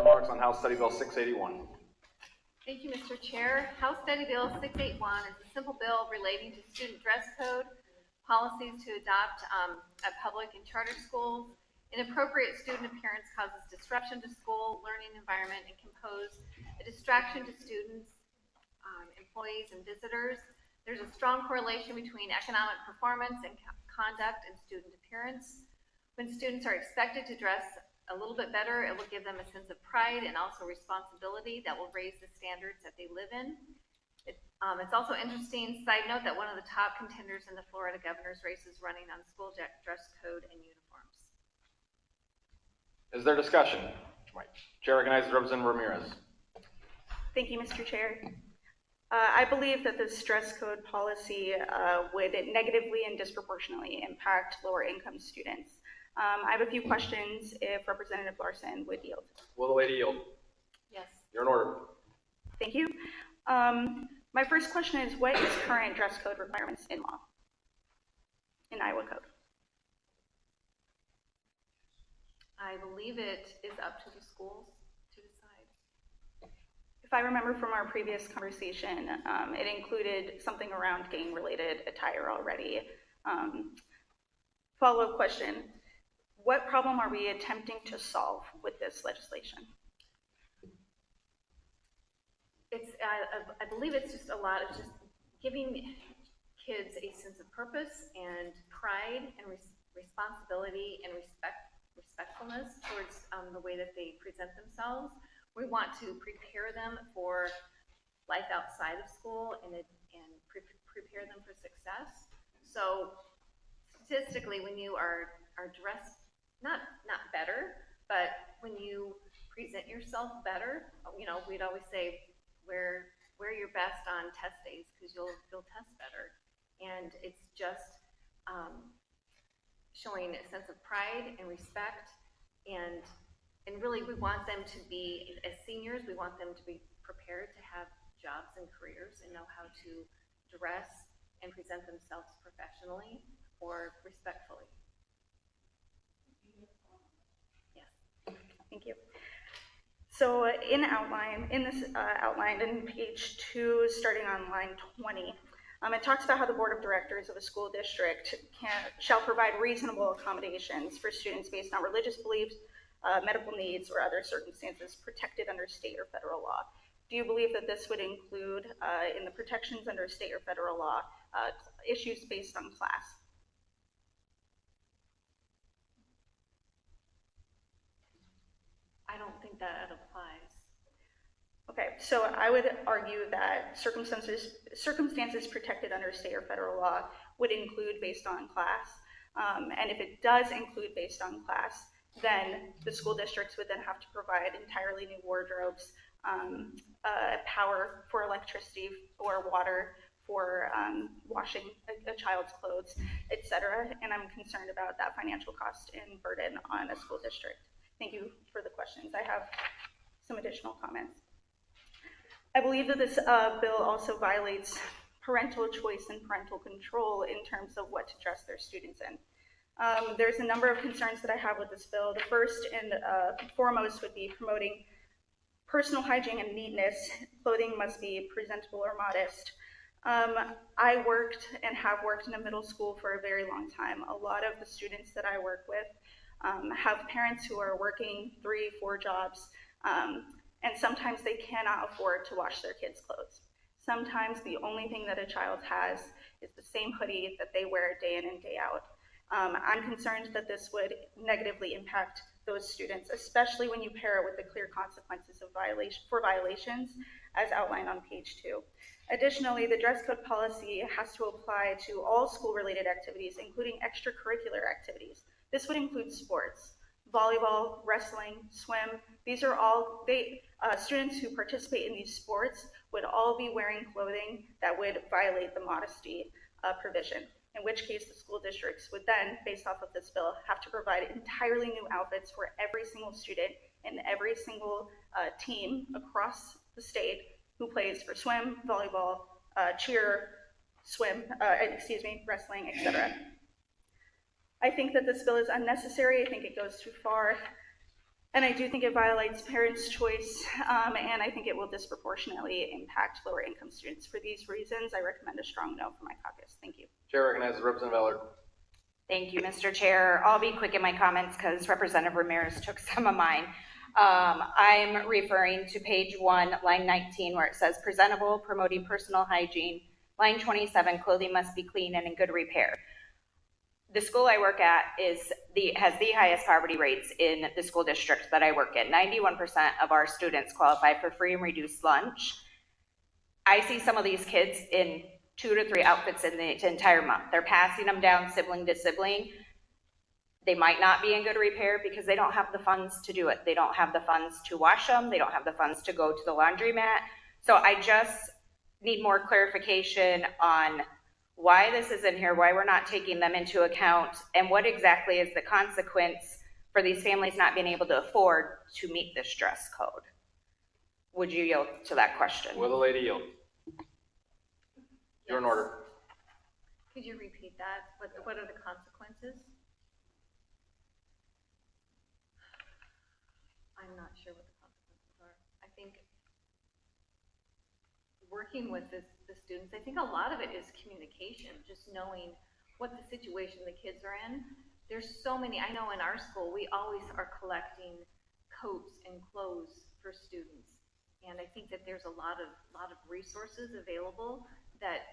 remarks on House Study Bill 681. Thank you, Mr. Chair. House Study Bill 681 is a simple bill relating to student dress code, policies to adopt at public and charter schools. Inappropriate student appearance causes disruption to school learning environment and can pose a distraction to students, employees, and visitors. There's a strong correlation between economic performance and conduct and student appearance. When students are expected to dress a little bit better, it will give them a sense of pride and also responsibility that will raise the standards that they live in. It's also interesting, side note, that one of the top contenders in the Florida governor's race is running on school dress code and uniforms. Is there discussion? Right. Chair recognizes Representative Ramirez. Thank you, Mr. Chair. I believe that this dress code policy would negatively and disproportionately impact lower income students. I have a few questions if Representative Larson would yield. Will the lady yield? Yes. You're in order. Thank you. My first question is, what is current dress code requirements in law, in Iowa code? I believe it is up to the schools to decide. If I remember from our previous conversation, it included something around gang-related attire already. Follow-up question. What problem are we attempting to solve with this legislation? It's, I believe it's just a lot of just giving kids a sense of purpose and pride and responsibility and respectfulness towards the way that they present themselves. We want to prepare them for life outside of school and prepare them for success. So statistically, when you are dressed not better, but when you present yourself better, you know, we'd always say wear your best on test days because you'll test better, and it's just showing a sense of pride and respect, and really we want them to be, as seniors, we want them to be prepared to have jobs and careers and know how to dress and present themselves professionally or respectfully. Thank you. So in this outline in page 2, starting on line 20, it talks about how the board of directors of a school district shall provide reasonable accommodations for students based on religious beliefs, medical needs, or other circumstances protected under state or federal law. Do you believe that this would include, in the protections under state or federal law, issues based on class? I don't think that applies. Okay, so I would argue that circumstances protected under state or federal law would include based on class. And if it does include based on class, then the school districts would then have to provide entirely new wardrobes, power for electricity or water for washing a child's clothes, etc. And I'm concerned about that financial cost and burden on a school district. Thank you for the questions. I have some additional comments. I believe that this bill also violates parental choice and parental control in terms of what to dress their students in. There's a number of concerns that I have with this bill. The first and foremost would be promoting personal hygiene and neatness. Clothing must be presentable or modest. I worked and have worked in a middle school for a very long time. A lot of the students that I work with have parents who are working 3-4 jobs, and sometimes they cannot afford to wash their kids' clothes. Sometimes the only thing that a child has is the same hoodie that they wear day in and day out. I'm concerned that this would negatively impact those students, especially when you pair it with the clear consequences of violations as outlined on page 2. Additionally, the dress code policy has to apply to all school-related activities, including extracurricular activities. This would include sports, volleyball, wrestling, swim. These are all, students who participate in these sports would all be wearing clothing that would violate the modesty provision, in which case the school districts would then, based off of this bill, have to provide entirely new outfits for every single student and every single team across the state who plays for swim, volleyball, cheer, wrestling, etc. I think that this bill is unnecessary. I think it goes too far. And I do think it violates parents' choice, and I think it will disproportionately impact lower income students. For these reasons, I recommend a strong no for my caucus. Thank you. Chair recognizes Representative Eller. Thank you, Mr. Chair. I'll be quick in my comments because Representative Ramirez took some of mine. I'm referring to page 1, line 19, where it says presentable, promoting personal hygiene. Line 27, clothing must be clean and in good repair. The school I work at has the highest poverty rates in the school district that I work in. 91% of our students qualify for free and reduced lunch. I see some of these kids in 2 to 3 outfits in the entire month. They're passing them down sibling to sibling. They might not be in good repair because they don't have the funds to do it. They don't have the funds to wash them. They don't have the funds to go to the laundromat. So I just need more clarification on why this is in here, why we're not taking them into account, and what exactly is the consequence for these families not being able to afford to meet this dress code. Would you yield to that question? Will the lady yield? You're in order. Could you repeat that? What are the consequences? I'm not sure what the consequences are. I think working with the students, I think a lot of it is communication, just knowing what the situation the kids are in. There's so many, I know in our school, we always are collecting coats and clothes for students. And I think that there's a lot of resources available that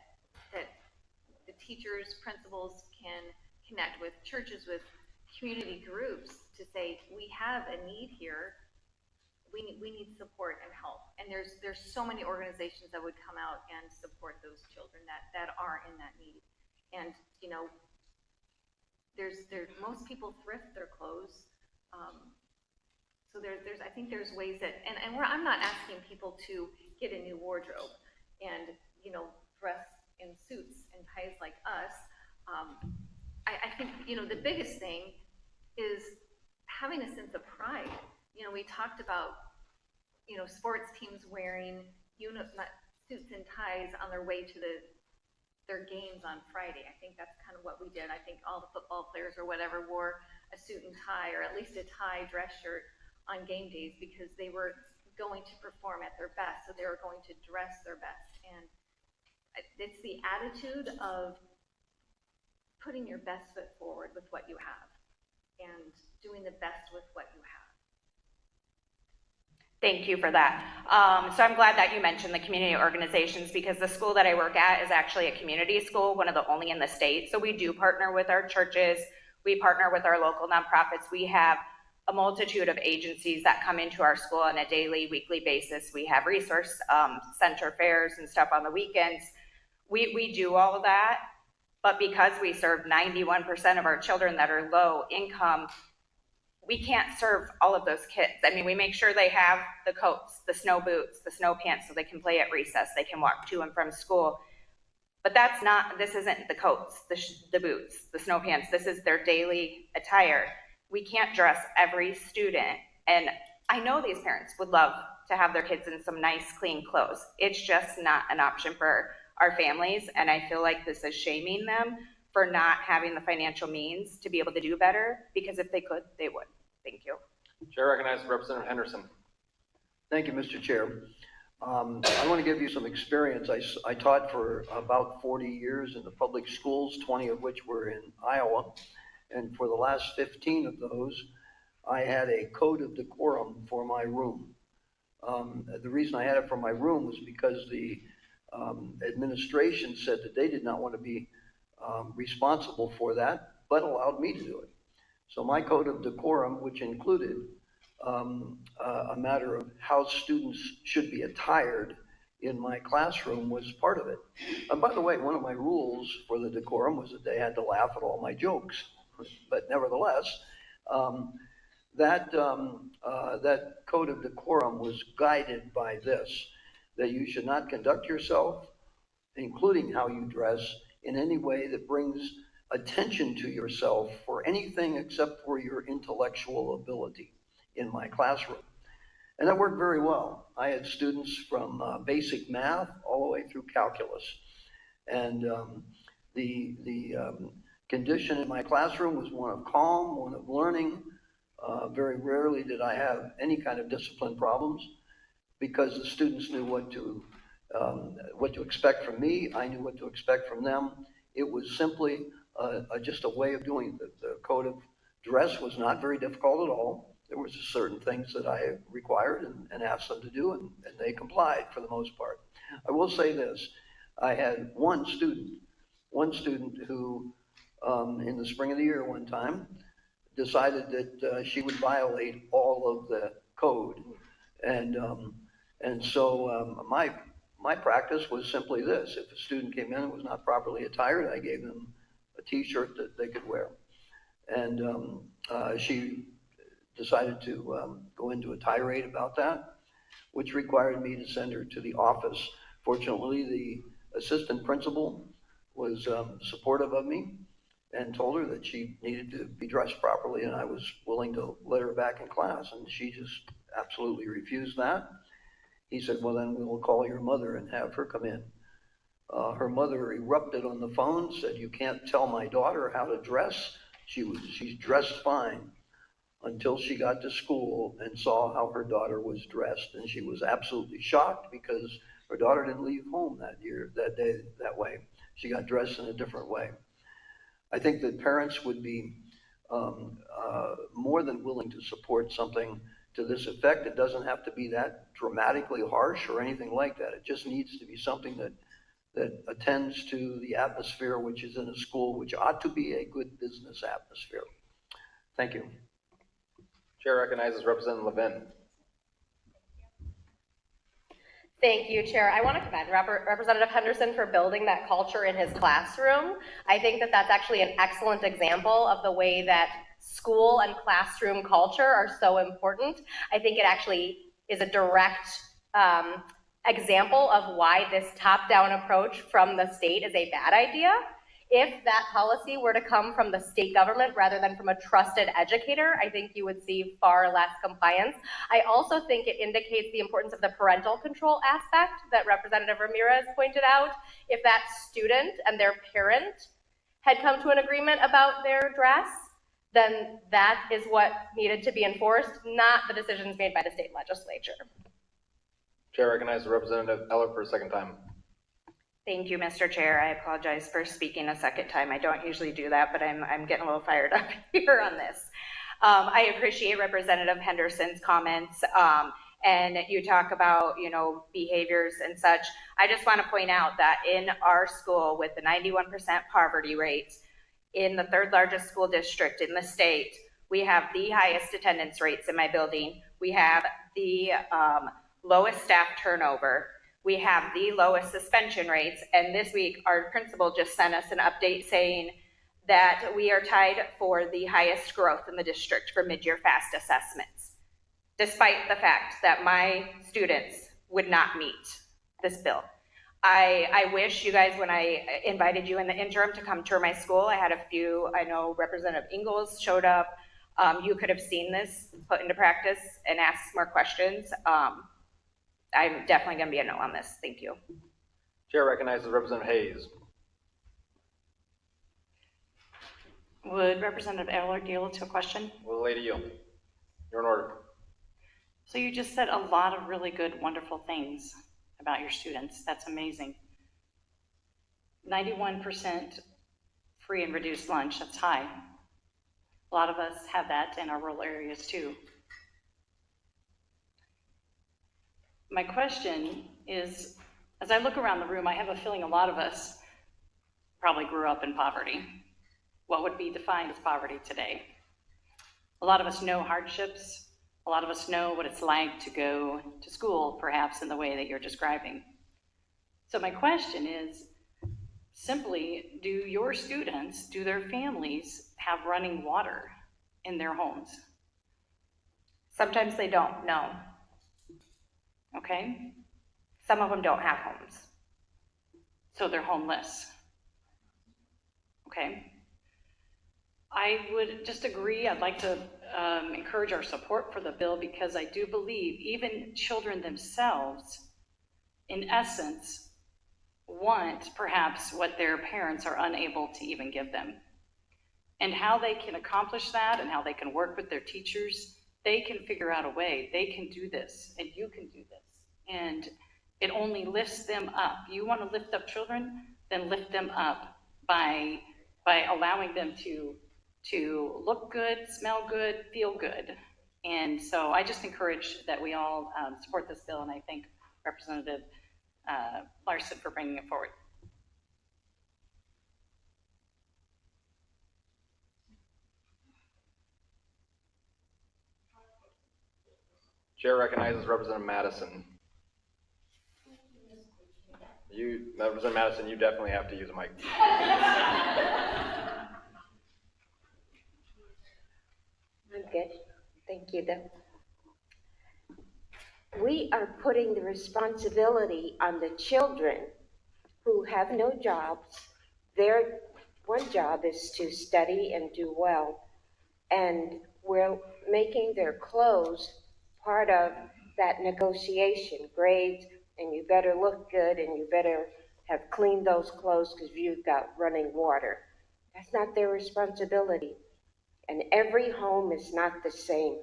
the teachers, principals can connect with, churches, with community groups to say, we have a need here. We need support and help. And there's so many organizations that would come out and support those children that are in that need. And, you know, most people thrift their clothes. So I think there's ways that, and I'm not asking people to get a new wardrobe and, you know, dress in suits and ties like us. I think, you know, the biggest thing is having a sense of pride. You know, we talked about, you know, sports teams wearing suits and ties on their way to their games on Friday. I think that's kind of what we did. I think all the football players or whatever wore a suit and tie, or at least a tie dress shirt on game days, because they were going to perform at their best. So they were going to dress their best. And it's the attitude of putting your best foot forward with what you have and doing the best with what you have. Thank you for that. So I'm glad that you mentioned the community organizations, because the school that I work at is actually a community school, one of the only in the state. So we do partner with our churches. We partner with our local nonprofits. We have a multitude of agencies that come into our school on a daily, weekly basis. We have resource center fairs and stuff on the weekends. We do all of that, but because we serve 91% of our children that are low income, we can't serve all of those kids. I mean, we make sure they have the coats, the snow boots, the snow pants, so they can play at recess, they can walk to and from school. But this isn't the coats, the boots, the snow pants. This is their daily attire. We can't dress every student. And I know these parents would love to have their kids in some nice, clean clothes. It's just not an option for our families. And I feel like this is shaming them for not having the financial means to be able to do better, because if they could, they would. Thank you. Chair recognizes Representative Henderson. Thank you, Mr. Chair. I want to give you some experience. I taught for about 40 years in the public schools, 20 of which were in Iowa. And for the last 15 of those, I had a code of decorum for my room. The reason I had it for my room was because the administration said that they did not want to be responsible for that, but allowed me to do it. So my code of decorum, which included a matter of how students should be attired in my classroom, was part of it. And by the way, one of my rules for the decorum was that they had to laugh at all my jokes. But nevertheless, that code of decorum was guided by this, that you should not conduct yourself, including how you dress, in any way that brings attention to yourself for anything except for your intellectual ability in my classroom. And that worked very well. I had students from basic math all the way through calculus. And the condition in my classroom was one of calm, one of learning, Very rarely did I have any kind of discipline problems because the students knew what to expect from me. I knew what to expect from them. It was simply just a way of doing it. The code of dress was not very difficult at all. There was certain things that I required and asked them to do, and they complied for the most part. I will say this, I had one student who, in the spring of the year one time, decided that she would violate all of the code. And so my practice was simply this. If a student came in and was not properly attired, I gave them a t-shirt that they could wear. And she decided to go into a tirade about that, which required me to send her to the office. Fortunately, the assistant principal was supportive of me and told her that she needed to be dressed properly, and I was willing to let her back in class, and she just absolutely refused that. He said, well, then we'll call your mother and have her come in. Her mother erupted on the phone, said, you can't tell my daughter how to dress. She's dressed fine, until she got to school and saw how her daughter was dressed. And she was absolutely shocked because her daughter didn't leave home that day, that way. She got dressed in a different way. I think that parents would be more than willing to support something to this effect. It doesn't have to be that dramatically harsh or anything like that. It just needs to be something that attends to the atmosphere which is in a school, which ought to be a good business atmosphere. Thank you. Chair recognizes Representative Levin. Thank you, Chair. I want to commend Representative Henderson for building that culture in his classroom. I think that that's actually an excellent example of the way that school and classroom culture are so important. I think it actually is a direct example of why this top-down approach from the state is a bad idea. If that policy were to come from the state government rather than from a trusted educator, I think you would see far less compliance. I also think it indicates the importance of the parental control aspect that Representative Ramirez pointed out. If that student and their parent had come to an agreement about their dress, then that is what needed to be enforced, not the decisions made by the state legislature. Chair recognizes Representative Eller for a second time. Thank you, Mr. Chair. I apologize for speaking a second time. I don't usually do that, but I'm getting a little fired up here on this. I appreciate Representative Henderson's comments, and you talk about, behaviors and such. I just want to point out that in our school with the 91% poverty rate, in the third largest school district in the state, we have the highest attendance rates in my building. We have the lowest staff turnover. We have the lowest suspension rates, and this week our principal just sent us an update saying that we are tied for the highest growth in the district for mid-year FAST assessments, despite the fact that my students would not meet this bill. I wish you guys, when I invited you in the interim to come tour my school, I had a few, I know Representative Ingalls showed up. You could have seen this put into practice and asked more questions. I'm definitely going to be a no on this. Thank you. Chair recognizes Representative Hayes. Would Representative Eller yield to a question? Will the lady yield? You're in order. So you just said a lot of really good, wonderful things about your students. That's amazing. 91% free and reduced lunch, that's high. A lot of us have that in our rural areas too. My question is, as I look around the room, I have a feeling a lot of us probably grew up in poverty. What would be defined as poverty today? A lot of us know hardships. A lot of us know what it's like to go to school, perhaps in the way that you're describing. So my question is, simply, do your students, do their families have running water in their homes? Sometimes they don't, no. Okay, Some of them don't have homes. so they're homeless. Okay. I would just agree. I'd like to encourage our support for the bill because I do believe even children themselves, in essence, want perhaps what their parents are unable to even give them. And how they can accomplish that and how they can work with their teachers, they can figure out a way. They can do this, and you can do this. And it only lifts them up. You want to lift up children, then lift them up by allowing them to look good, smell good, feel good. And so I just encourage that we all support this bill, and I thank Representative Larson for bringing it forward. Chair recognizes Representative Madison. Representative Madison, you definitely have to use a mic. I'm good. Thank you, though. We are putting the responsibility on the children who have no jobs. Their one job is to study and do well. And we're making their clothes part of that negotiation, grades, and you better look good and you better have cleaned those clothes because you've got running water. That's not their responsibility. And every home is not the same.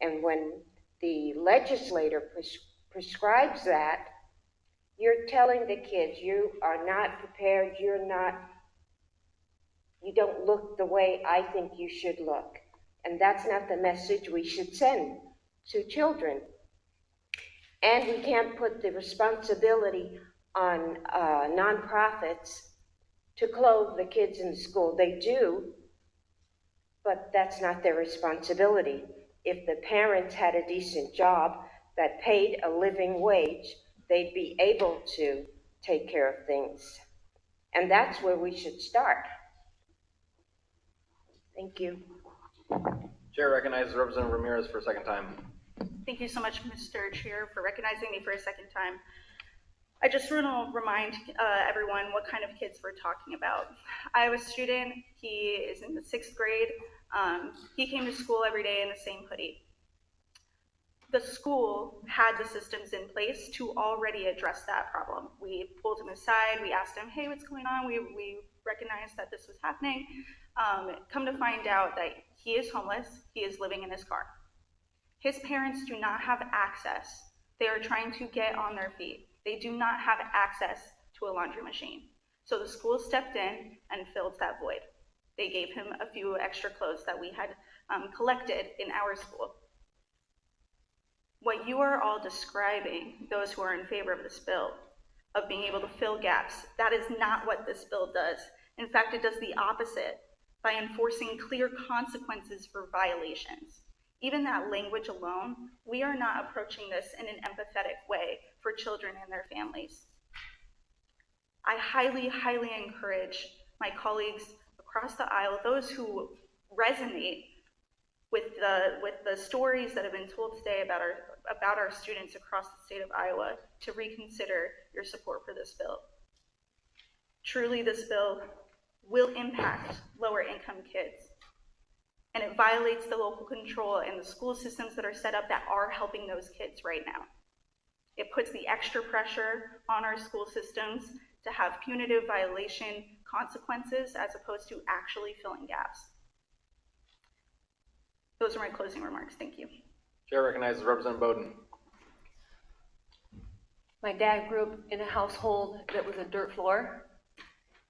And when the legislator prescribes that, you're telling the kids you are not prepared, you don't look the way I think you should look. And that's not the message we should send to children. And we can't put the responsibility on nonprofits to clothe the kids in school. They do, but that's not their responsibility. If the parents had a decent job that paid a living wage, they'd be able to take care of things. And that's where we should start. Thank you. Chair recognizes Representative Ramirez for a second time. Thank you so much, Mr. Chair, for recognizing me for a second time. I just want to remind everyone what kind of kids we're talking about. I have a student, he is in the 6th grade. He came to school every day in the same hoodie. The school had the systems in place to already address that problem. We pulled him aside, we asked him, hey, what's going on? We recognized that this was happening. Come to find out that he is homeless, he is living in his car. His parents do not have access. They are trying to get on their feet. They do not have access to a laundry machine. So the school stepped in and filled that void. They gave him a few extra clothes that we had collected in our school. What you are all describing, those who are in favor of this bill, of being able to fill gaps, that is not what this bill does. In fact, it does the opposite by enforcing clear consequences for violations. Even that language alone, we are not approaching this in an empathetic way for children and their families. I highly, highly encourage my colleagues across the aisle, those who resonate with the stories that have been told today about our students across the state of Iowa, to reconsider your support for this bill. Truly, this bill will impact lower income kids. And it violates the local control and the school systems that are set up that are helping those kids right now. It puts the extra pressure on our school systems to have punitive violation consequences as opposed to actually filling gaps. Those are my closing remarks. Thank you. Chair recognizes Representative Bowden. My dad grew up in a household that was a dirt floor.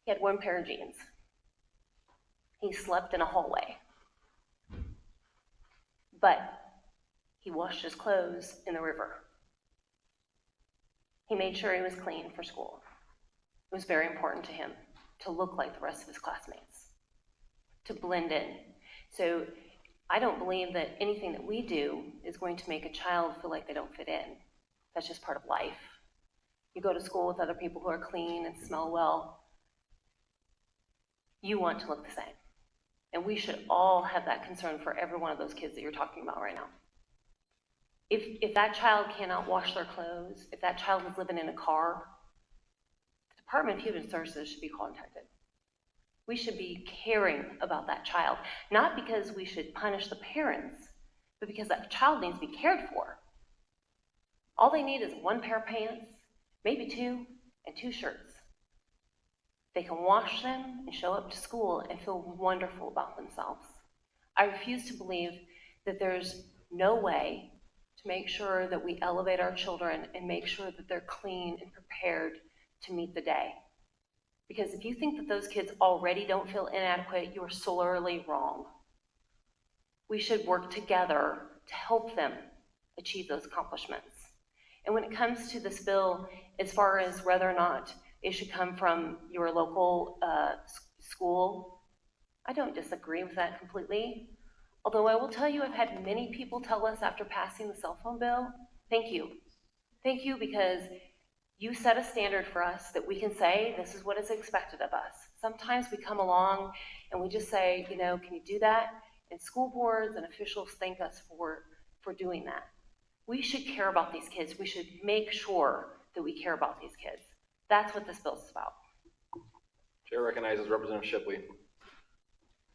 He had one pair of jeans. He slept in a hallway. But he washed his clothes in the river. He made sure he was clean for school. It was very important to him to look like the rest of his classmates, to blend in. So I don't believe that anything that we do is going to make a child feel like they don't fit in. That's just part of life. You go to school with other people who are clean and smell well. You want to look the same. And we should all have that concern for every one of those kids that you're talking about right now. If that child cannot wash their clothes, if that child is living in a car, the Department of Human Services should be contacted. We should be caring about that child, not because we should punish the parents, but because that child needs to be cared for. All they need is one pair of pants, maybe two, and 2 shirts. They can wash them and show up to school and feel wonderful about themselves. I refuse to believe that there's no way to make sure that we elevate our children and make sure that they're clean and prepared to meet the day. Because if you think that those kids already don't feel inadequate, you are sorely wrong. We should work together to help them achieve those accomplishments. And when it comes to this bill, as far as whether or not it should come from your local school, I don't disagree with that completely. Although I will tell you, I've had many people tell us after passing the cell phone bill, thank you. Thank you, because you set a standard for us that we can say, this is what is expected of us. Sometimes we come along and we just say, you know, can you do that? And school boards and officials thank us for doing that. We should care about these kids. We should make sure that we care about these kids. That's what this bill is about. Chair recognizes Representative Shipley.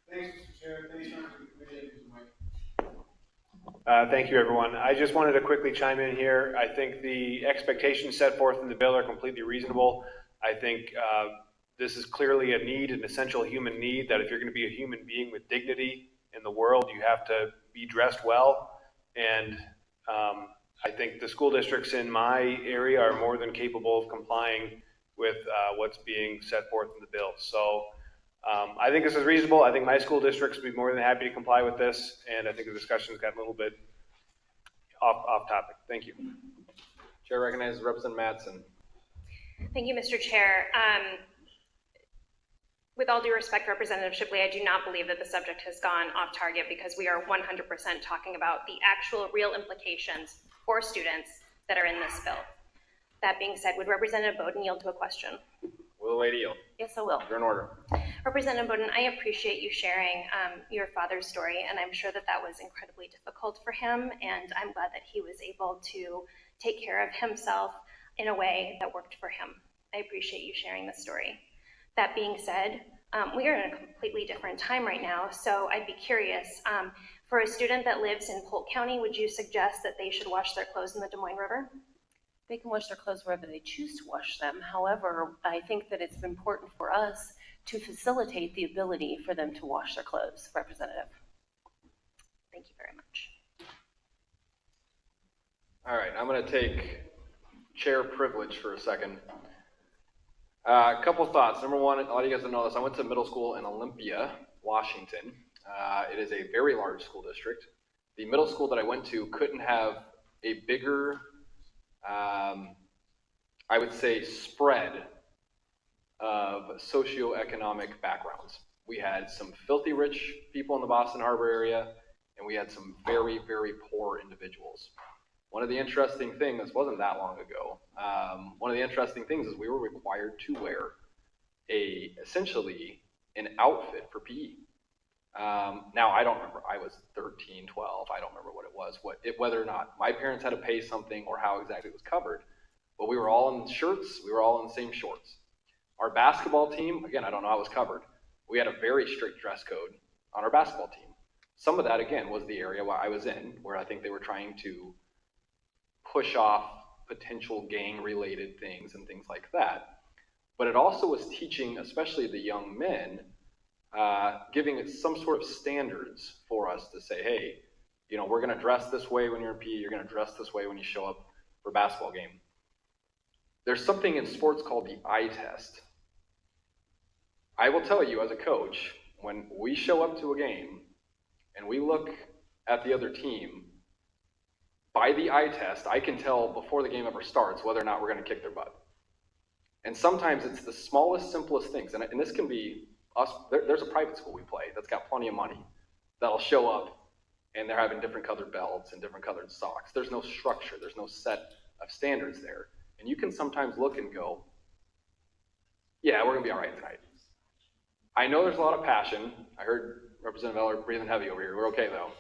Thanks, Mr. Chair. Thanks, thank you, everyone. I just wanted to quickly chime in here. I think the expectations set forth in the bill are completely reasonable. I think this is clearly a need, an essential human need, that if you're going to be a human being with dignity in the world, you have to be dressed well. And I think the school districts in my area are more than capable of complying with what's being set forth in the bill. So I think this is reasonable. I think my school districts would be more than happy to comply with this, and I think the discussion's got a little bit off topic. Thank you. Chair recognizes Representative Mattson. Thank you, Mr. Chair. With all due respect, Representative Shipley, I do not believe that the subject has gone off target, because we are 100% talking about the actual real implications for students that are in this bill. That being said, would Representative Bowden yield to a question? Will the lady yield? Yes, I will. You're in order. Representative Bowden, I appreciate you sharing your father's story, and I'm sure that that was incredibly difficult for him, and I'm glad that he was able to take care of himself in a way that worked for him. I appreciate you sharing the story. That being said, we are in a completely different time right now, so I'd be curious, for a student that lives in Polk County, would you suggest that they should wash their clothes in the Des Moines River? They can wash their clothes wherever they choose to wash them. However, I think that it's important for us to facilitate the ability for them to wash their clothes. Representative. Thank you very much. All right, I'm going to take chair privilege for a second. A couple thoughts. Number one, a lot of you guys don't know this. I went to middle school in Olympia, Washington. It is a very large school district. The middle school that I went to couldn't have a bigger, I would say, spread of socioeconomic backgrounds. We had some filthy rich people in the Boston Harbor area, and we had some very, very poor individuals. One of the interesting things, this wasn't that long ago, one of the interesting things is we were required to wear essentially an outfit for PE. Now, I don't remember. I was 13, 12. I don't remember what it was, whether or not my parents had to pay something or how exactly it was covered. But we were all in shirts. We were all in the same shorts. Our basketball team, again, I don't know how it was covered. We had a very strict dress code on our basketball team. Some of that, again, was the area where I was in, where I think they were trying to push off potential gang-related things and things like that. But it also was teaching, especially the young men, giving it some sort of standards for us to say, hey, you know, we're going to dress this way when you're in PE, you're going to dress this way when you show up for a basketball game. There's something in sports called the eye test. I will tell you as a coach, when we show up to a game and we look at the other team, by the eye test, I can tell before the game ever starts whether or not we're going to kick their butt. And sometimes it's the smallest, simplest things. And this can be us. There's a private school we play that's got plenty of money that'll show up and they're having different colored belts and different colored socks. There's no structure. There's no set of standards there. And you can sometimes look and go, yeah, we're going to be all right tonight. I know there's a lot of passion. I heard Representative Eller breathing heavy over here. We're okay, though.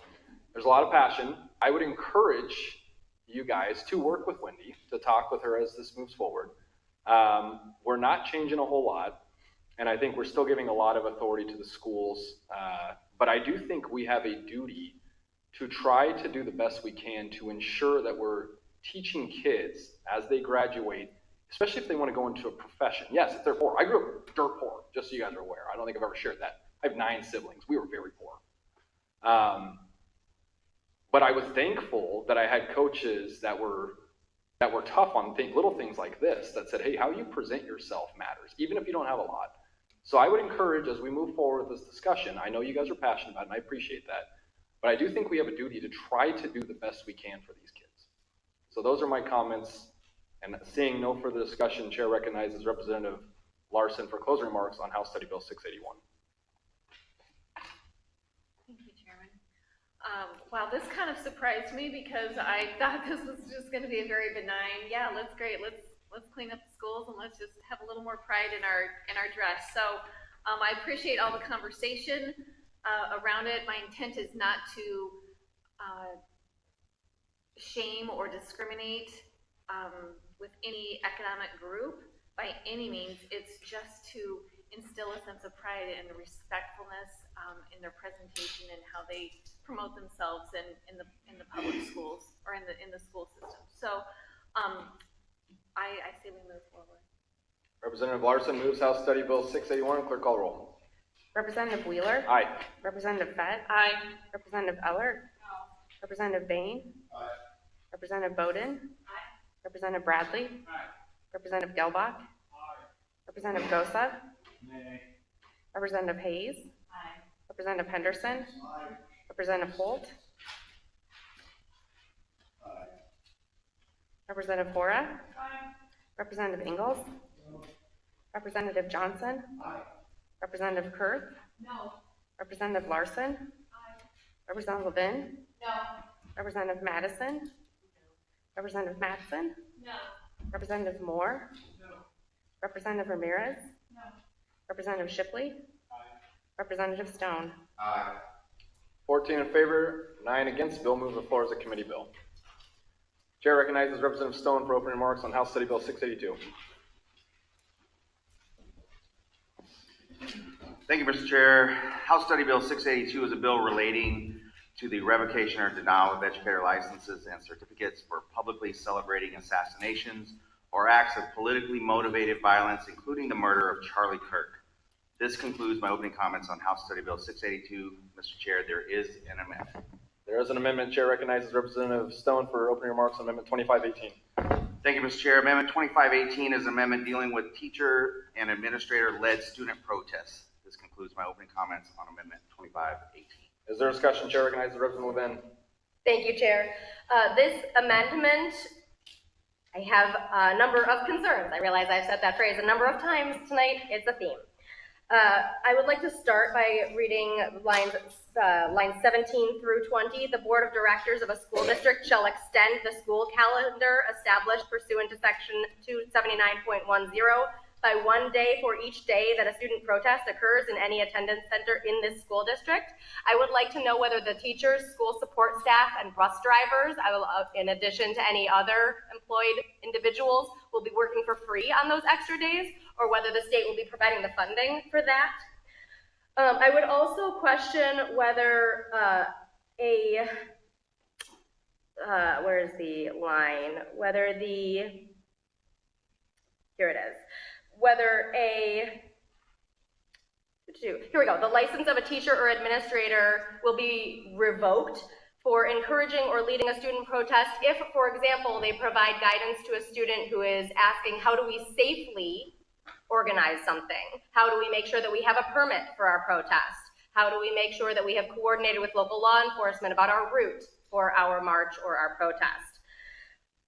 There's a lot of passion. I would encourage you guys to work with Wendy, to talk with her as this moves forward. We're not changing a whole lot, and I think we're still giving a lot of authority to the schools. But I do think we have a duty to try to do the best we can to ensure that we're teaching kids as they graduate especially if they want to go into a profession. Yes, if they're poor. I grew up dirt poor, just so you guys are aware. I don't think I've ever shared that. I have 9 siblings. We were very poor. But I was thankful that I had coaches that were tough on little things like this, that said, hey, how you present yourself matters, even if you don't have a lot. So I would encourage, as we move forward with this discussion, I know you guys are passionate about it, and I appreciate that, but I do think we have a duty to try to do the best we can for these kids. So those are my comments, and seeing no further discussion, Chair recognizes Representative Larson for closing remarks on House Study Bill 681. Thank you, Chairman. Wow, this kind of surprised me because I thought this was just going to be a very benign, yeah, let's clean up the schools and let's just have a little more pride in our dress. So I appreciate all the conversation around it. My intent is not to shame or discriminate with any economic group by any means. It's just to instill a sense of pride and respectfulness in their presentation and how they promote themselves in the public schools or in the school system. So I say we move forward. Representative Larson moves House Study Bill 681. Clerk call the roll. Representative Wheeler? Aye. Representative Fett? Aye. Representative Ellert? Representative Bain? Aye. Representative Bowden? Aye. Representative Bradley? Aye. Representative Gelbach? Aye. Representative Gosa? Nay. Representative Hayes? Aye. Representative Henderson? Aye. Representative Holt? Aye. Representative Hora? Aye. Representative Ingalls? Representative Johnson? Aye. Representative Kurth? No. Representative Larson? Aye. Representative Levin? No. Representative Madison? Representative Mattson? No. Representative Moore? No. Representative Ramirez? No. Representative Shipley? Aye. Representative Stone? Aye. 14 in favor, 9 against. Bill moves the floor as a committee bill. Chair recognizes Representative Stone for opening remarks on House Study Bill 682. Thank you, Mr. Chair. House Study Bill 682 is a bill relating to the revocation or denial of educator licenses and certificates for publicly celebrating assassinations or acts of politically motivated violence, including the murder of Charlie Kirk. This concludes my opening comments on House Study Bill 682. Mr. Chair, there is an amendment. There is an amendment. Chair recognizes Representative Stone for opening remarks on Amendment 2518. Thank you, Mr. Chair. Amendment 2518 is an amendment dealing with teacher and administrator-led student protests. This concludes my opening comments on Amendment 2518. Is there discussion? Chair recognizes Representative Levin. Thank you, Chair. This amendment, I have a number of concerns. I realize I've said that phrase a number of times tonight. It's a theme. I would like to start by reading lines 17 through 20. The Board of Directors of a school district shall extend the school calendar established pursuant to Section 279.10 by 1 day for each day that a student protest occurs in any attendance center in this school district. I would like to know whether the teachers, school support staff, and bus drivers, in addition to any other employed individuals, will be working for free on those extra days, or whether the state will be providing the funding for that. I would also question whether where is the line? Here it is. Here we go. The license of a teacher or administrator will be revoked for encouraging or leading a student protest if, for example, they provide guidance to a student who is asking, how do we safely organize something? How do we make sure that we have a permit for our protest? How do we make sure that we have coordinated with local law enforcement about our route for our march or our protest?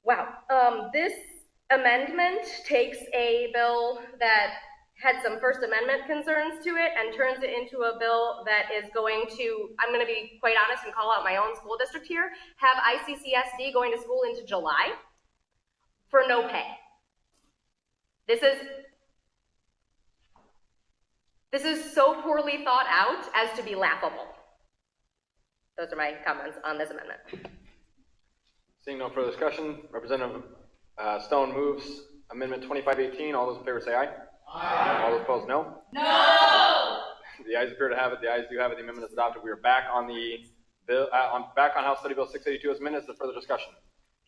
Wow. This amendment takes a bill that had some First Amendment concerns to it and turns it into a bill that is going to, I'm going to be quite honest and call out my own school district here, have ICCSD going to school into July for no pay. This is so poorly thought out as to be laughable. Those are my comments on this amendment. Seeing no further discussion, Representative Stone moves Amendment 2518. All those in favor say aye. Aye. All those opposed, no? No! The ayes appear to have it. The ayes do have it. The amendment is adopted. We are back on the bill, back on House Study Bill 682 as amended. Is there further discussion?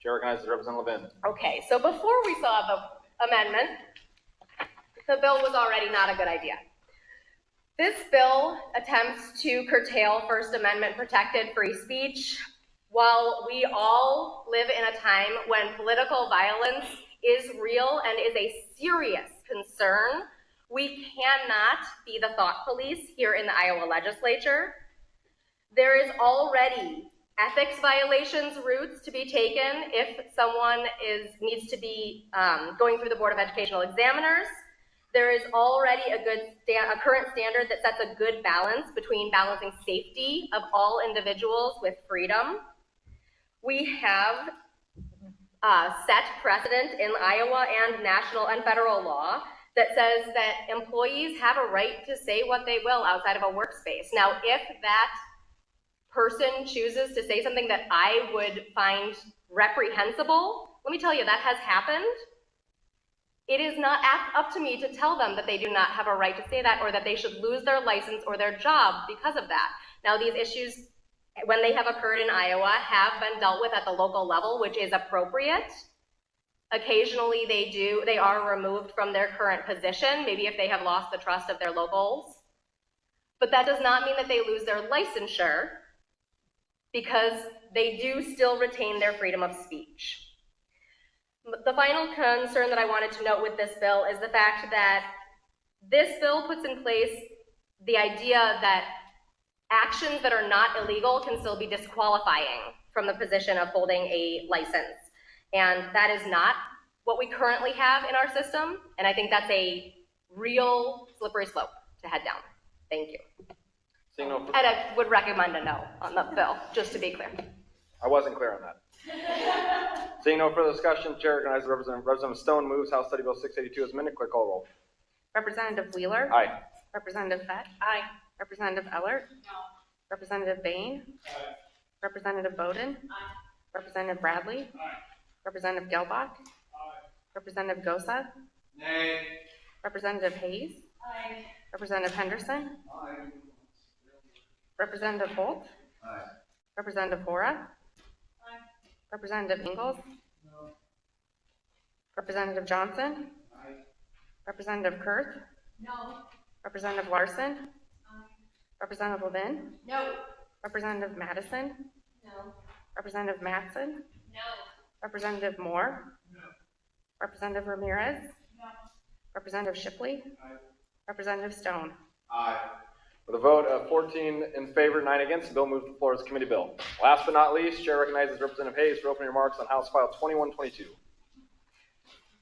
Chair recognizes Representative Levin. Okay, so before we saw the amendment, the bill was already not a good idea. This bill attempts to curtail First Amendment protected free speech. While we all live in a time when political violence is real and is a serious concern, we cannot be the thought police here in the Iowa legislature. There is already ethics violations routes to be taken if someone needs to be going through the Board of Educational Examiners. There is already a current standard that sets a good balance between balancing safety of all individuals with freedom. We have set precedent in Iowa and national and federal law that says that employees have a right to say what they will outside of a workspace. Now, if that person chooses to say something that I would find reprehensible, let me tell you, that has happened. It is not up to me to tell them that they do not have a right to say that or that they should lose their license or their job because of that. Now, these issues, when they have occurred in Iowa, have been dealt with at the local level, which is appropriate. Occasionally they are removed from their current position, maybe if they have lost the trust of their locals. But that does not mean that they lose their licensure, because they do still retain their freedom of speech. The final concern that I wanted to note with this bill is the fact that this bill puts in place the idea that actions that are not illegal can still be disqualifying from the position of holding a license. And that is not what we currently have in our system, and I think that's a real slippery slope to head down. Thank you. Seeing no, And I would recommend a no on the bill, just to be clear. I wasn't clear on that. Seeing no further discussion, Chair recognizes Representative Stone moves House Study Bill 682 as amended. Clerk call roll. Representative Wheeler? Aye. Representative Fett? Aye. Representative Ellert? No. Representative Bain? Aye. Representative Bowden? Aye. Representative Bradley? Aye. Representative Gelbach? Aye. Representative Gosa? Nay. Representative Hayes? Aye. Representative Henderson? Aye. Representative Holt? Aye. Representative Hora? Aye. Representative Ingalls? No. Representative Johnson? Aye. Representative Kurth? No. Representative Larson? Aye. Representative Levin? No. Representative Madison? No. Representative Mattson? No. Representative Moore? No. Representative Ramirez? No. Representative Shipley? Aye. Representative Stone? Aye. With a vote of 14 in favor, 9 against, the bill moves to the floor as a committee bill. Last but not least, Chair recognizes Representative Hayes for opening remarks on House File 2122.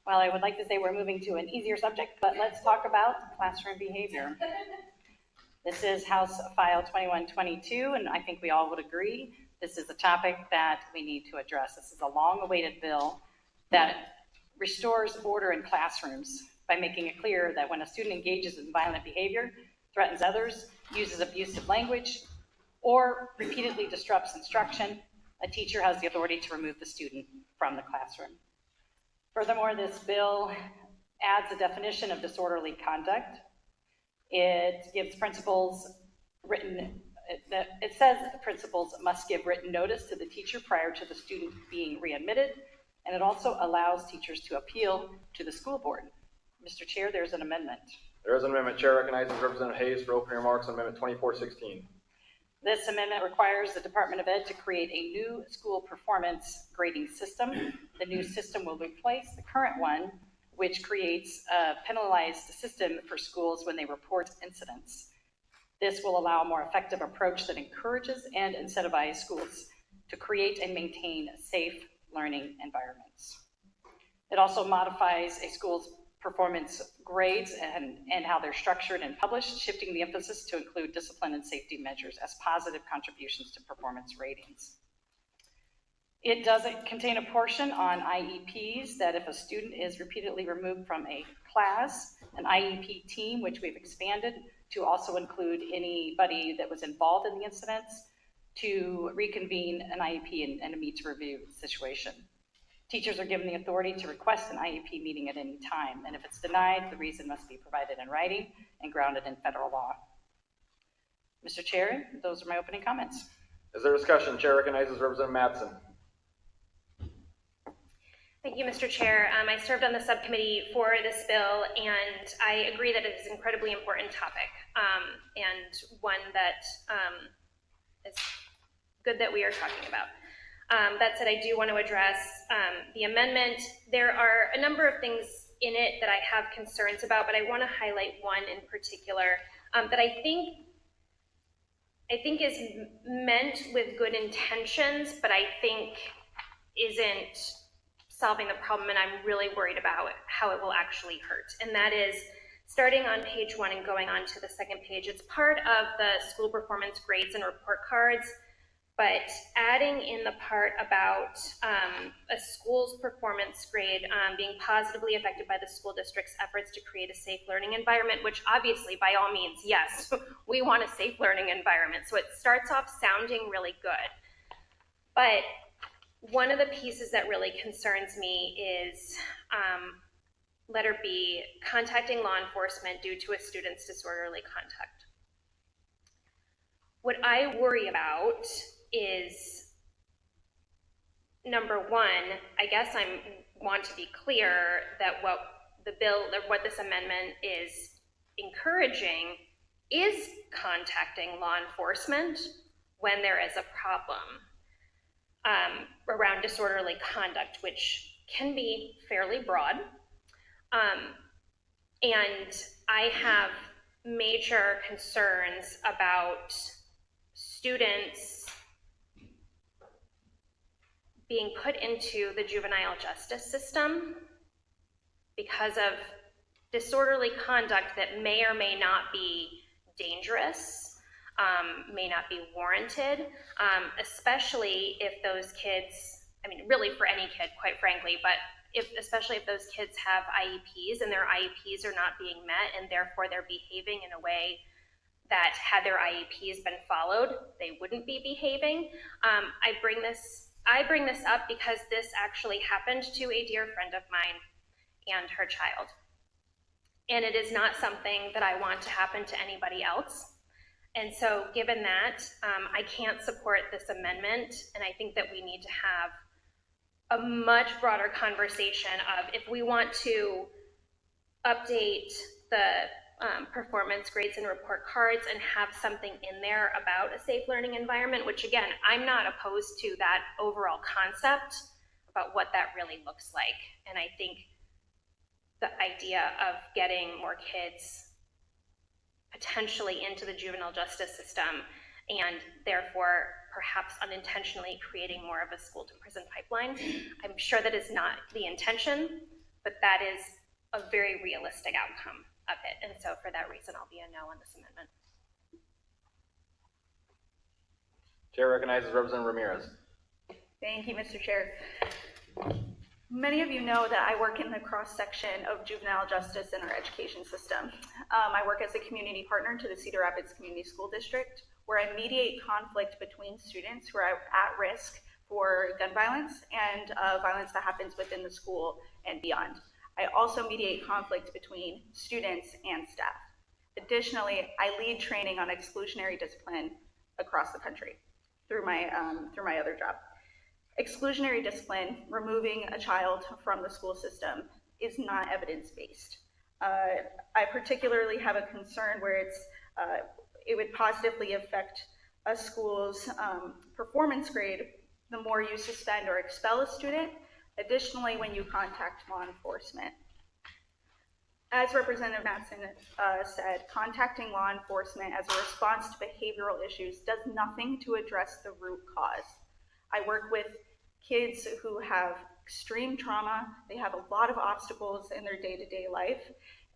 Well, I would like to say we're moving to an easier subject, but let's talk about classroom behavior. This is House File 2122, and I think we all would agree this is a topic that we need to address. This is a long-awaited bill that restores order in classrooms by making it clear that when a student engages in violent behavior, threatens others, uses abusive language, or repeatedly disrupts instruction, a teacher has the authority to remove the student from the classroom. Furthermore, this bill adds a definition of disorderly conduct. It gives principals it says that the principals must give written notice to the teacher prior to the student being readmitted, and it also allows teachers to appeal to the school board. Mr. Chair, there's an amendment. There is an amendment. Chair recognizes Representative Hayes for opening remarks on Amendment 2416. This amendment requires the Department of Ed to create a new school performance grading system. The new system will replace the current one, which creates a penalized system for schools when they report incidents. This will allow a more effective approach that encourages and incentivizes schools to create and maintain safe learning environments. It also modifies a school's performance grades and how they're structured and published, shifting the emphasis to include discipline and safety measures as positive contributions to performance ratings. It doesn't contain a portion on IEPs that if a student is repeatedly removed from a class, an IEP team, which we've expanded to also include anybody that was involved in the incidents, to reconvene an IEP and a meet to review situation. Teachers are given the authority to request an IEP meeting at any time, and if it's denied, the reason must be provided in writing and grounded in federal law. Mr. Chair, those are my opening comments. Is there discussion? Chair recognizes Representative Mattson. Thank you, Mr. Chair. I served on the subcommittee for this bill, and I agree that it is an incredibly important topic, and one that is good that we are talking about. That said, I do want to address the amendment. There are a number of things in it that I have concerns about, but I want to highlight one in particular that I think is meant with good intentions, but I think isn't solving the problem, and I'm really worried about how it will actually hurt. And that is starting on page 1 and going on to the second page. It's part of the school performance grades and report cards, but adding in the part about a school's performance grade being positively affected by the school district's efforts to create a safe learning environment, which obviously, by all means, yes, we want a safe learning environment. So it starts off sounding really good. But one of the pieces that really concerns me is letter B, contacting law enforcement due to a student's disorderly conduct. What I worry about is, number one, I guess I want to be clear that what this amendment is encouraging is contacting law enforcement when there is a problem around disorderly conduct, which can be fairly broad. And I have major concerns about students being put into the juvenile justice system because of disorderly conduct that may or may not be dangerous, may not be warranted, especially if those kids, I mean, really for any kid, quite frankly, but especially if those kids have IEPs and their IEPs are not being met and therefore they're behaving in a way that had their IEPs been followed, they wouldn't be behaving. I bring this up because this actually happened to a dear friend of mine and her child. And it is not something that I want to happen to anybody else. And so given that, I can't support this amendment, and I think that we need to have a much broader conversation of if we want to update the performance grades and report cards and have something in there about a safe learning environment, which again, I'm not opposed to that overall concept about what that really looks like. And I think the idea of getting more kids potentially into the juvenile justice system and therefore perhaps unintentionally creating more of a school to prison pipeline, I'm sure that is not the intention, but that is a very realistic outcome of it. And so for that reason, I'll be a no on this amendment. Chair recognizes Representative Ramirez. Thank you, Mr. Chair. Many of you know that I work in the cross-section of juvenile justice in our education system. I work as a community partner to the Cedar Rapids Community School District, where I mediate conflict between students who are at risk for gun violence and violence that happens within the school and beyond. I also mediate conflict between students and staff. Additionally, I lead training on exclusionary discipline across the country through my other job. Exclusionary discipline, removing a child from the school system, is not evidence-based. I particularly have a concern where it would positively affect a school's performance grade the more you suspend or expel a student. Additionally, when you contact law enforcement. As Representative Mattson said, contacting law enforcement as a response to behavioral issues does nothing to address the root cause. I work with kids who have extreme trauma. They have a lot of obstacles in their day-to-day life,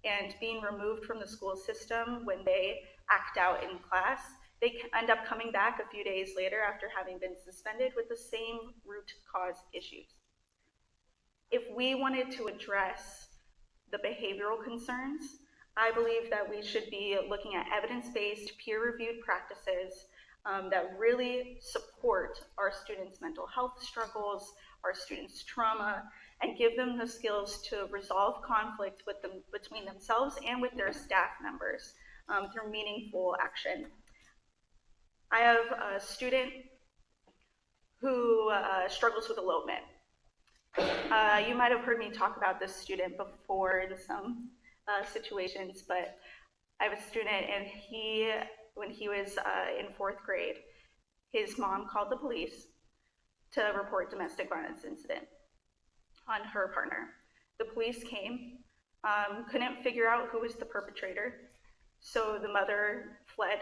and being removed from the school system when they act out in class, they end up coming back a few days later after having been suspended with the same root cause issues. If we wanted to address the behavioral concerns, I believe that we should be looking at evidence-based, peer-reviewed practices that really support our students' mental health struggles, our students' trauma, and give them the skills to resolve conflict between themselves and with their staff members through meaningful action. I have a student who struggles with elopement. You might have heard me talk about this student before in some situations, but I have a student, and when he was in 4th grade, his mom called the police to report domestic violence incident on her partner. The police came, couldn't figure out who was the perpetrator, so the mother fled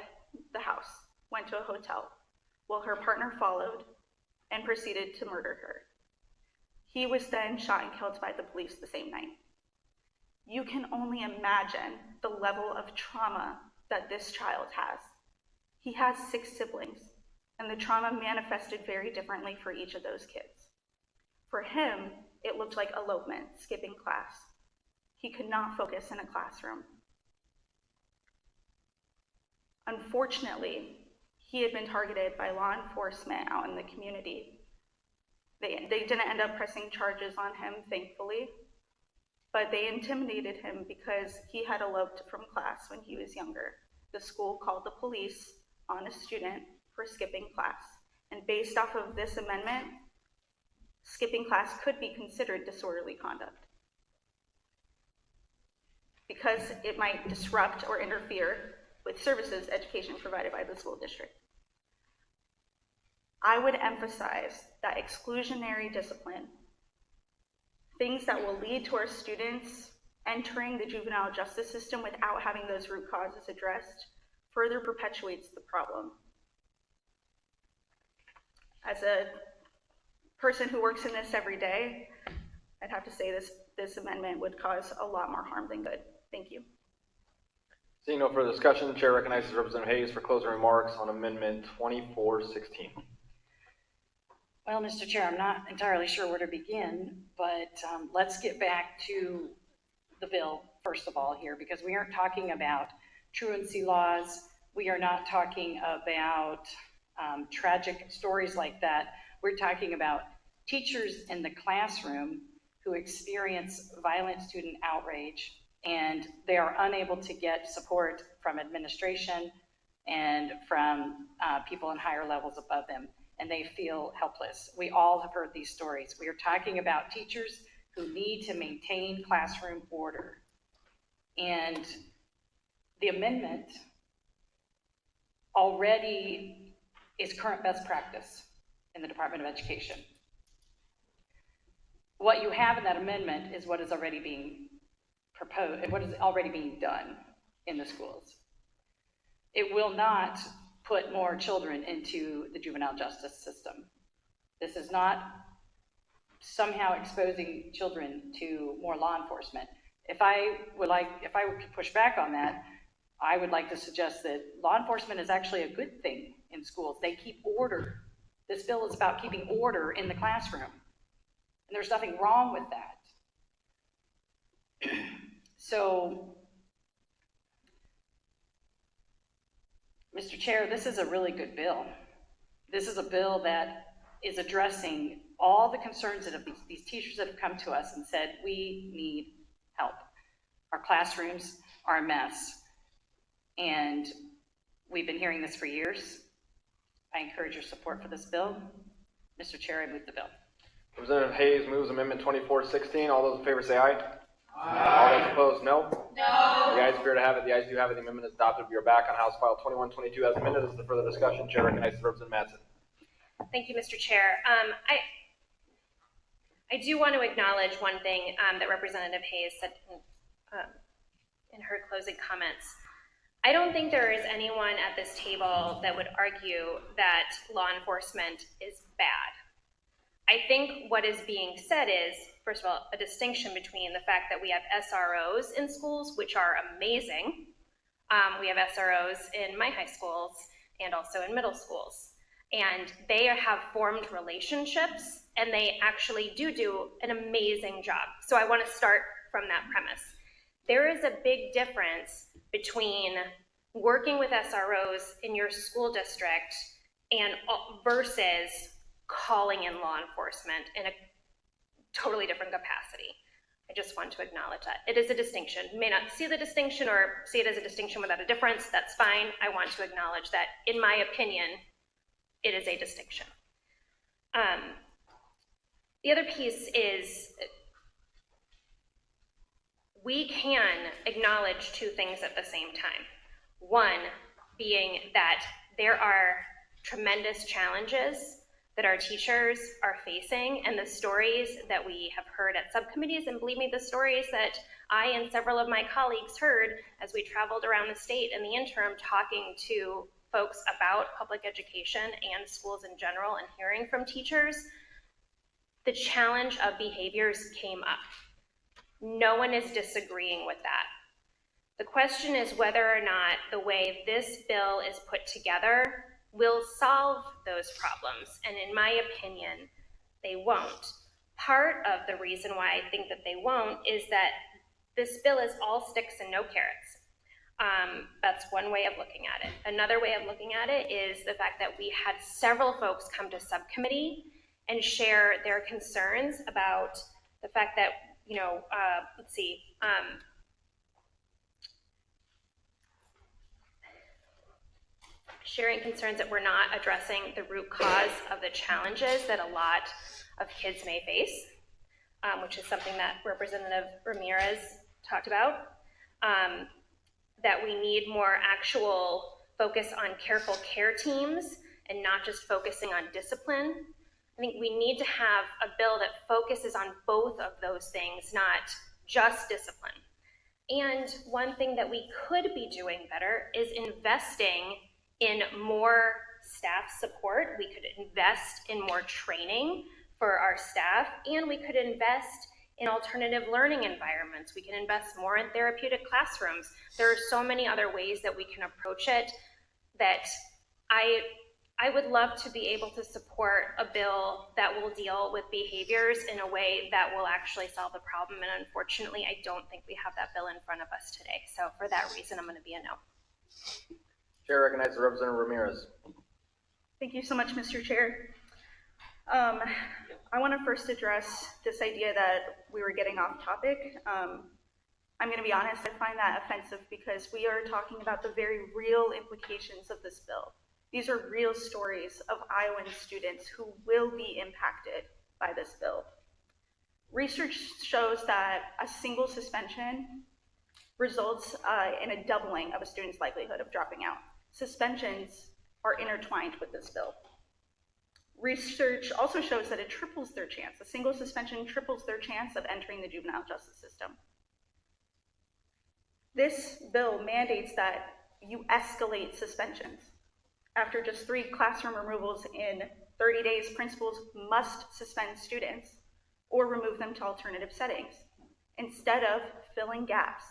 the house, went to a hotel. Well, her partner followed and proceeded to murder her. He was then shot and killed by the police the same night. You can only imagine the level of trauma that this child has. He has 6 siblings, and the trauma manifested very differently for each of those kids. For him, it looked like elopement, skipping class. He could not focus in a classroom. Unfortunately, he had been targeted by law enforcement out in the community. They didn't end up pressing charges on him, thankfully, but they intimidated him because he had eloped from class when he was younger. The school called the police on a student for skipping class. And based off of this amendment, skipping class could be considered disorderly conduct because it might disrupt or interfere with services, education provided by the school district. I would emphasize that exclusionary discipline, things that will lead to our students entering the juvenile justice system without having those root causes addressed, further perpetuates the problem. As a person who works in this every day, I'd have to say this amendment would cause a lot more harm than good. Thank you. Seeing no further discussion, Chair recognizes Representative Hayes for closing remarks on Amendment 2416. Well, Mr. Chair, I'm not entirely sure where to begin, but let's get back to the bill, first of all, here, because we aren't talking about truancy laws. We are not talking about tragic stories like that. We're talking about teachers in the classroom who experience violent student outrage, and they are unable to get support from administration and from people in higher levels above them, and they feel helpless. We all have heard these stories. We are talking about teachers who need to maintain classroom order. And the amendment already is current best practice in the Department of Education. What you have in that amendment is what is already being proposed, and what is already being done in the schools. It will not put more children into the juvenile justice system. This is not somehow exposing children to more law enforcement. If I could push back on that, I would like to suggest that law enforcement is actually a good thing in schools. They keep order. This bill is about keeping order in the classroom, and there's nothing wrong with that. So, Mr. Chair, this is a really good bill. This is a bill that is addressing all the concerns that these teachers that have come to us and said, we need help. Our classrooms are a mess. And we've been hearing this for years. I encourage your support for this bill. Mr. Chair, I move the bill. Representative Hayes moves Amendment 2416. All those in favor say aye. All those opposed, no? No. The ayes appear to have it. The ayes do have it. The amendment is adopted. We are back on House File 2122 as amended. This is the further discussion. Chair recognizes Representative Mattson. Thank you, Mr. Chair. I do want to acknowledge one thing that Representative Hayes said in her closing comments. I don't think there is anyone at this table that would argue that law enforcement is bad. I think what is being said is, first of all, a distinction between the fact that we have SROs in schools, which are amazing. We have SROs in my high schools and also in middle schools. And they have formed relationships, and they actually do an amazing job. So I want to start from that premise. There is a big difference between working with SROs in your school district and versus calling in law enforcement in a totally different capacity. I just want to acknowledge that. It is a distinction. You may not see the distinction or see it as a distinction without a difference. That's fine. I want to acknowledge that, in my opinion, it is a distinction. The other piece is we can acknowledge two things at the same time. One being that there are tremendous challenges that our teachers are facing, and the stories that we have heard at subcommittees, and believe me, the stories that I and several of my colleagues heard as we traveled around the state in the interim talking to folks about public education and schools in general and hearing from teachers, the challenge of behaviors came up. No one is disagreeing with that. The question is whether or not the way this bill is put together will solve those problems, and in my opinion, they won't. Part of the reason why I think that they won't is that this bill is all sticks and no carrots. That's one way of looking at it. Another way of looking at it is the fact that we had several folks come to subcommittee and share their concerns about the fact that, sharing concerns that we're not addressing the root cause of the challenges that a lot of kids may face, which is something that Representative Ramirez talked about, that we need more actual focus on careful care teams and not just focusing on discipline. I think we need to have a bill that focuses on both of those things, not just discipline. And one thing that we could be doing better is investing in more staff support. We could invest in more training for our staff, and we could invest in alternative learning environments. We can invest more in therapeutic classrooms. There are so many other ways that we can approach it that I would love to be able to support a bill that will deal with behaviors in a way that will actually solve the problem, and unfortunately, I don't think we have that bill in front of us today. So for that reason, I'm going to be a no. Chair recognizes Representative Ramirez. Thank you so much, Mr. Chair. I want to first address this idea that we were getting off topic. I'm going to be honest, I find that offensive because we are talking about the very real implications of this bill. These are real stories of Iowan students who will be impacted by this bill. Research shows that a single suspension results in a doubling of a student's likelihood of dropping out. Suspensions are intertwined with this bill. Research also shows that it triples their chance. A single suspension triples their chance of entering the juvenile justice system. This bill mandates that you escalate suspensions. After just 3 classroom removals in 30 days, principals must suspend students or remove them to alternative settings instead of filling gaps.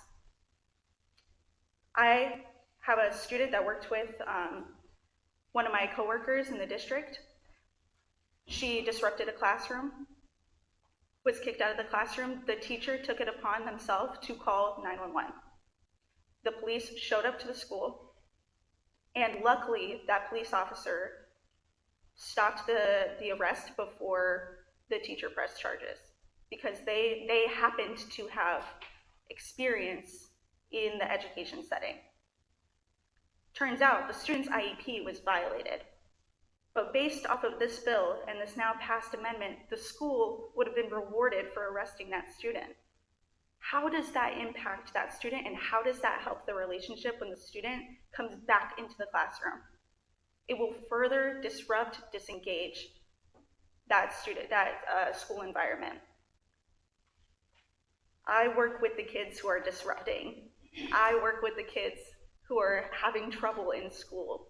I have a student that worked with one of my coworkers in the district. She disrupted a classroom, was kicked out of the classroom. The teacher took it upon themselves to call 911. The police showed up to the school, and luckily that police officer stopped the arrest before the teacher pressed charges because they happened to have experience in the education setting. Turns out the student's IEP was violated. But based off of this bill and this now passed amendment, the school would have been rewarded for arresting that student. How does that impact that student, and how does that help the relationship when the student comes back into the classroom? It will further disrupt, disengage that school environment. I work with the kids who are disrupting. I work with the kids who are having trouble in school.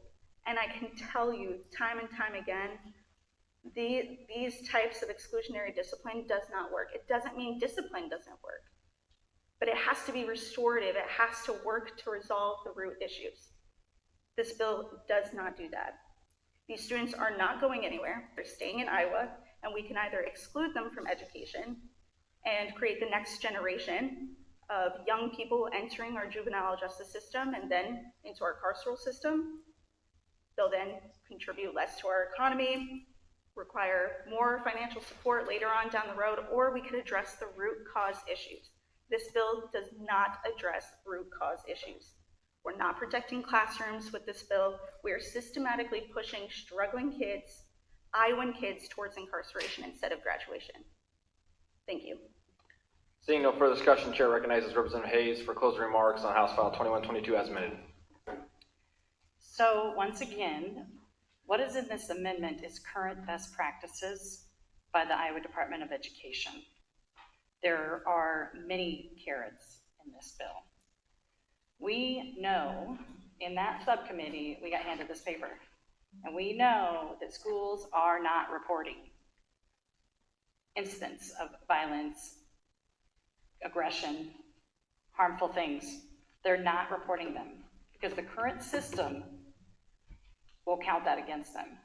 And I can tell you time and time again, these types of exclusionary discipline does not work. It doesn't mean discipline doesn't work, but it has to be restorative. It has to work to resolve the root issues. This bill does not do that. These students are not going anywhere. They're staying in Iowa, and we can either exclude them from education and create the next generation of young people entering our juvenile justice system and then into our carceral system. They'll then contribute less to our economy, require more financial support later on down the road, or we could address the root cause issues. This bill does not address root cause issues. We're not protecting classrooms with this bill. We are systematically pushing struggling kids, Iowan kids, towards incarceration instead of graduation. Thank you. Seeing no further discussion, Chair recognizes Representative Hayes for closing remarks on House File 2122 as amended. So once again, what is in this amendment is current best practices by the Iowa Department of Education. There are many carrots in this bill. We know in that subcommittee, we got handed this paper, and we know that schools are not reporting incidents of violence, aggression, harmful things. They're not reporting them because the current system will count that against them.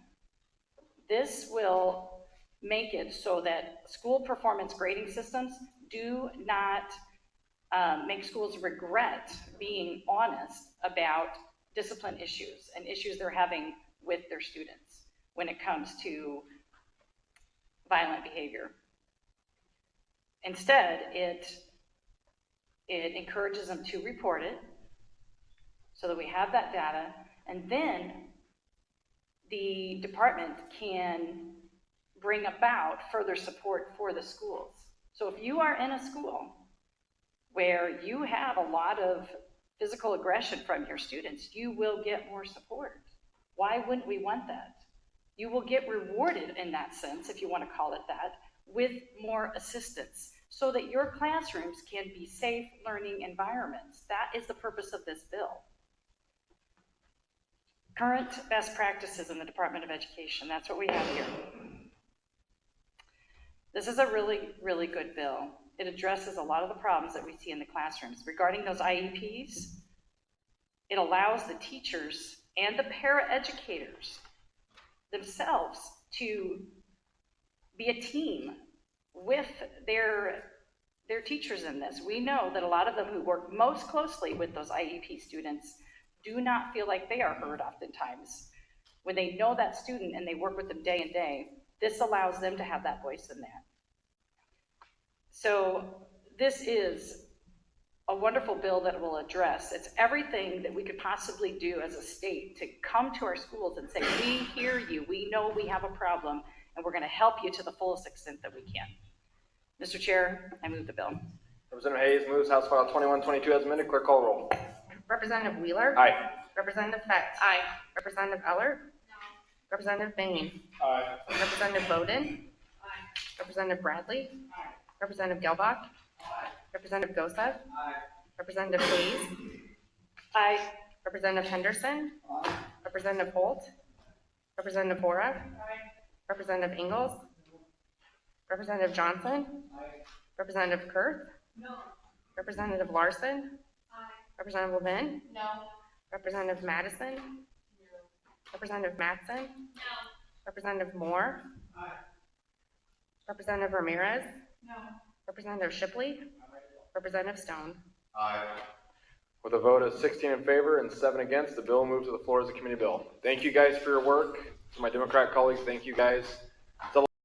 This will make it so that school performance grading systems do not make schools regret being honest about discipline issues and issues they're having with their students when it comes to violent behavior. Instead, it encourages them to report it so that we have that data, and then the department can bring about further support for the schools. So if you are in a school where you have a lot of physical aggression from your students, you will get more support. Why wouldn't we want that? You will get rewarded in that sense, if you want to call it that, with more assistance so that your classrooms can be safe learning environments. That is the purpose of this bill. Current best practices in the Department of Education, that's what we have here. This is a really, really good bill. It addresses a lot of the problems that we see in the classrooms. Regarding those IEPs, it allows the teachers and the paraeducators themselves to be a team with their teachers in this. We know that a lot of them who work most closely with those IEP students do not feel like they are heard oftentimes. When they know that student and they work with them day and day, this allows them to have that voice in that. So this is a wonderful bill that will address, it's everything that we could possibly do as a state to come to our schools and say, we hear you, we know we have a problem, and we're gonna help you to the fullest extent that we can. Mr. Chair, I move the bill. Representative Hayes moves House File 2122 as amended. Clerk call roll. Representative Wheeler? Aye. Representative Fett? Aye. Representative Eller? No. Representative Bain? Aye. Representative Bowden? Aye. Representative Bradley? Aye. Representative Gelbach? Aye. Representative Gosev? Aye. Representative Hayes? Aye. Representative Henderson? Aye. Representative Holt? Representative Hora? Aye. Representative Ingalls? Representative Johnson? Aye. Representative Kurth? No. Representative Larson? Aye. Representative Levin? No. Representative Madison? No. Representative Mattson? No. Representative Moore? Aye. Representative Ramirez? No. Representative Shipley? Aye. Representative Stone? Aye. With a vote of 16 in favor and 7 against, the bill moves to the floor as a committee bill. Thank you guys for your work. To my Democrat colleagues, thank you guys.